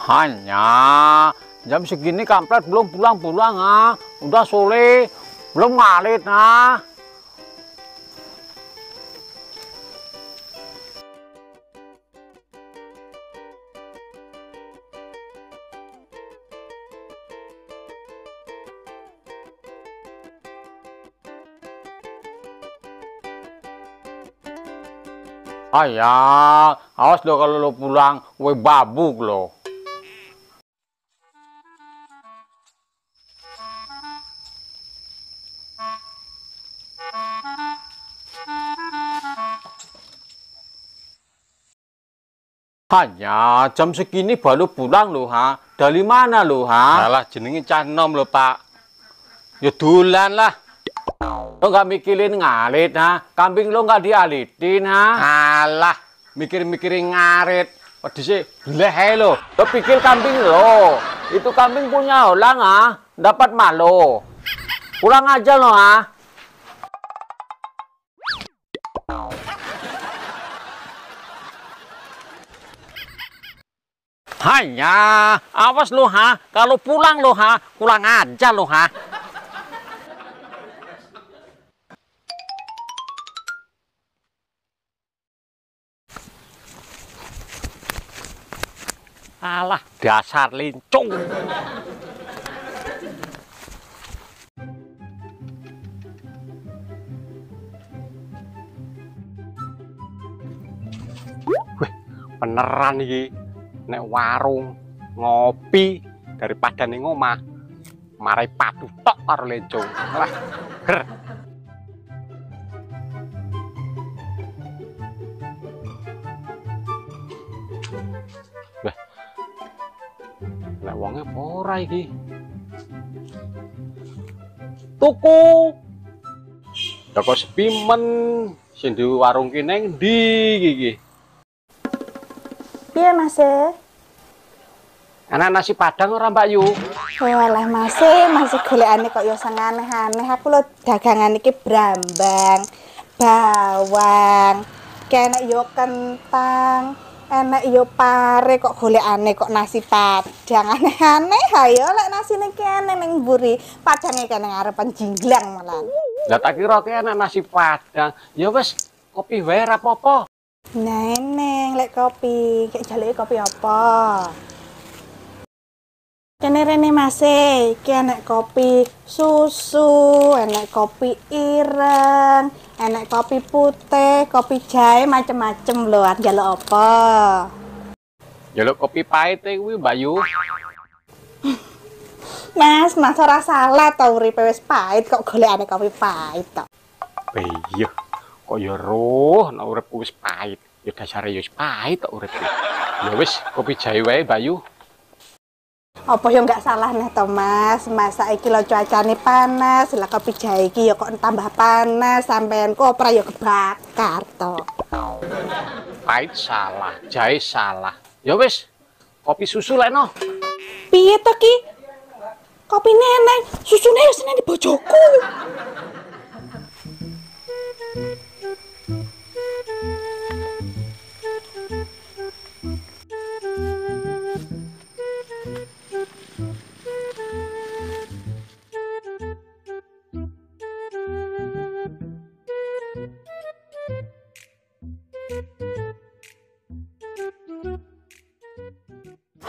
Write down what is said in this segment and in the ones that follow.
Hanya jam segini kampret belum pulang-pulang ah. Udah sore, belum ngalit ah. Ayah, awas lo kalau lo pulang, gue babuk lo. Hanya jam segini baru pulang lo ha. Dari mana lo ha? Alah jenenge cah enom lo pak. Ya dolan lah. Lo nggak mikirin ngarit ha? Kambing lo nggak dialitin ha? Alah, mikir-mikirin ngarit. Waduh sih, lehe lo. Lo pikir kambing lo. Itu kambing punya orang ha? Dapat malu. Pulang aja lo ha? Hanya, awas lo ha, kalau pulang lo ha, pulang aja lo ha. Alah, dasar lincung. Wih, beneran nih. Nek warung ngopi daripada ning omah marai patu tok karo lencong. Lah, ger. Wah. Nek wonge ora iki. Tuku. Toko sepi men sing di warung ki ning ndi iki? Piye Mas? Anak nasi padang ora Mbak Yu? Walah Mas, masih golekane kok ya sang aneh-aneh. Aku lho dagangan iki brambang, bawang, enek yo kentang, enek yo pare kok golekane kok nasi padang. Aneh-aneh ayo lek nasine kene ning mburi, padange kene ngarepan jinglang malah. Lah tak kira ki enak nasi padang. Ya wis, kopi wae ra apa-apa. Neneng lek kopi, kayak jaluke kopi apa? Kene rene Mas, iki enek kopi susu, enek kopi ireng, enek kopi putih, kopi jahe macem-macem lho, njaluk apa? Njaluk kopi pahit kuwi Mbak Yu. Mas ora salah to uripe wis pahit kok golekane kopi pahit to. Iya, kok ya roh nek uripku wis pahit. Ya dasare ya wis pahit tok uripku. Ya wis kopi jahe wae Mbak Yu. Apa ya nggak salah nih to Mas, masa iki lho cuacane panas, lah kopi jahe iki ya kok tambah panas, sampean kok ora ya kebakar to. Pahit salah, jahe salah. Ya wis, kopi susu lek no. Piye to ki? Kopi neneng, susune wis nang di bojoku.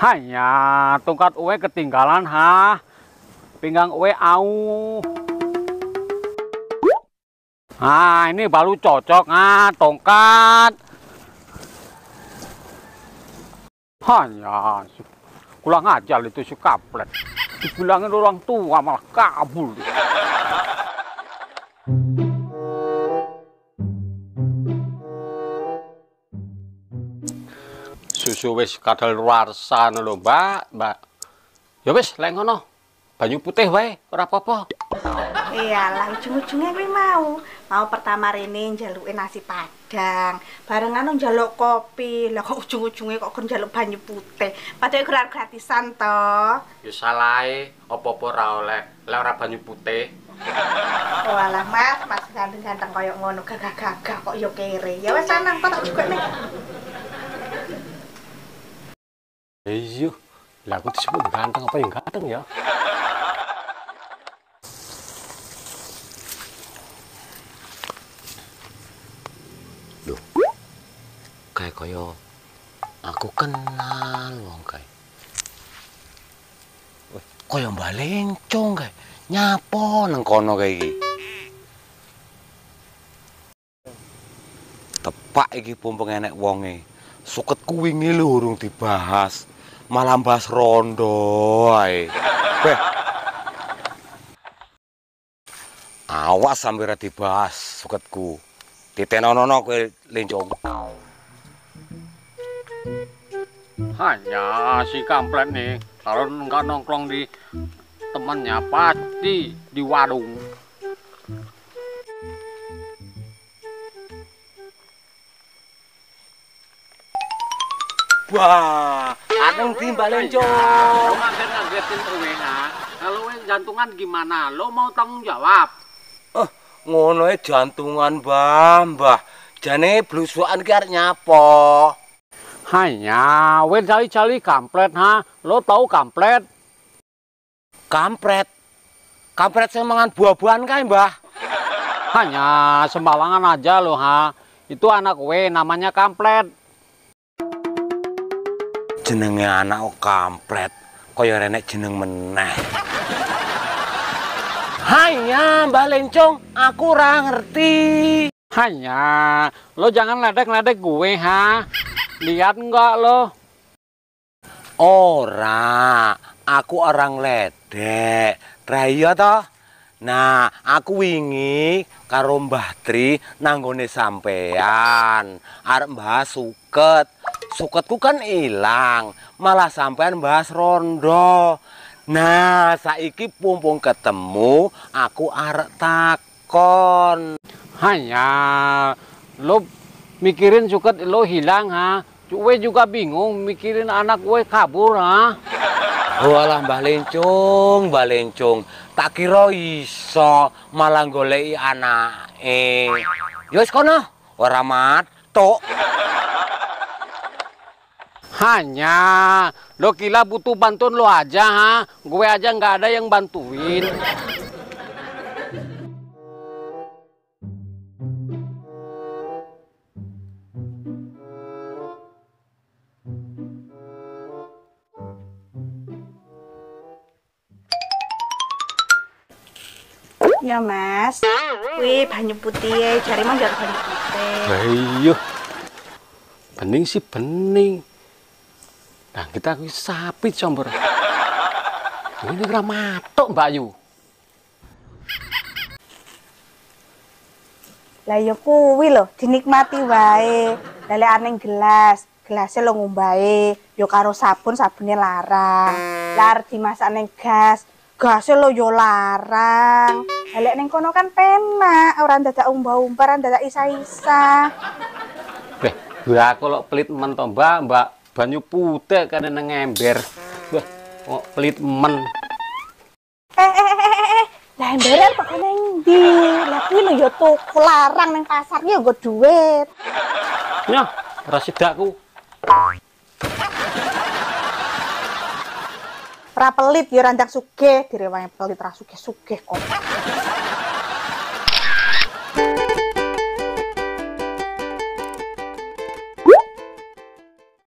Hanya tongkat uwe ketinggalan ha. Pinggang uwe au. Ah, ini baru cocok ah, tongkat. Hanya kurang ajar itu si kaplet. Dibilangin orang tua malah kabur. Susu wis kadaluwarsa lho, Mbak. Ya wis, lek ngono. Banyu putih wae, ora apa-apa. Iyalah, ujung-ujungnya kuwi mau pertama rene njaluke nasi padang, barengan njaluk kopi. Lah kok ujung-ujungnya kok kon njaluk banyu putih. Padahal ora gratisan to. Ya salahe, apa-apa ora oleh, lek ora banyu putih. Walah Mas ganteng-ganteng koyo ngono gagah-gagah kok yo kere. Ya wis sanang kok tak juga nih. Iya, Lah aku disebut ganteng apa yang ganteng ya? Loh. Kayak koyo aku kenal wong kae. Koyo Mbak Lencong kae. Nyapo nang kono kae iki. Tepak iki pompong enek wonge. Suketku wingi lho urung dibahas. Malah bahas rondo ae. Beh. Awas sampe ra dibahas suketku. Ditenonono kowe Lencong. Hanya si kampret nih kalau nggak nongkrong di temannya pasti di warung. Wah, adeng di Mbak Lencong. Lo ngagetin kowe ha. Kalau jantungan gimana? Lo mau tanggung jawab? Ngono jantungan, Mbah. Jane blusukan ki arep nyapo? Hanya, wes cali-cali kampret ha. Lo tahu kampret? Kampret. Kampret sing mangan buah-buahan kae, Mbah. Hanya sembalangan aja lo ha. Itu anak we namanya kampret. Jenenge anak kampret. Kaya renek jeneng meneh. Hanya Mbak Lencong, aku ora ngerti. Hanya, lo jangan ledek-ledek gue ha. Lihat enggak lo? Ora, aku orang ledek. Ra iya toh? Nah, aku wingi karo Mbah Tri nanggone sampean. Arep bahas suket. Suketku kan ilang, malah sampean bahas rondo. Nah, saiki pumpung ketemu, aku arep takon. Hanya, lo mikirin suket lo hilang ha. Gue juga bingung mikirin anak gue kabur ha. Walah Mbah Lencong. Tak kira iso malah goleki anake. Ya wis kono, ora matuk. Hanya, lo kira butuh bantuan lo aja ha. Gue aja nggak ada yang bantuin. Ya Mas, wih banyu putih, cari mah jangan banyu putih. Ayo, bening sih bening. Nah kita sapi comber. Ini kira matok Mbak Yu. Lah ya kuwi lho, dinikmati wae. Lele aneng gelasnya lo ngumbahe. Yo karo sabunnya larang. Lar dimasak neng gasnya lo yo larang. Lele neng kono kan penak, orang dadak umbah-umbah, orang dadak isa-isa. Beh, aku lo pelit men to Mbak. Banyu putih kan nang ember. Wah, kok pelit men. Lah emberan kok neng ndi? Lah kuwi lho yo tuku larang neng pasar ki yo nggo duit. Nyah, rasidakku. Ora pelit yo randak sugih, direwangi pelit ra sugih-sugih kok.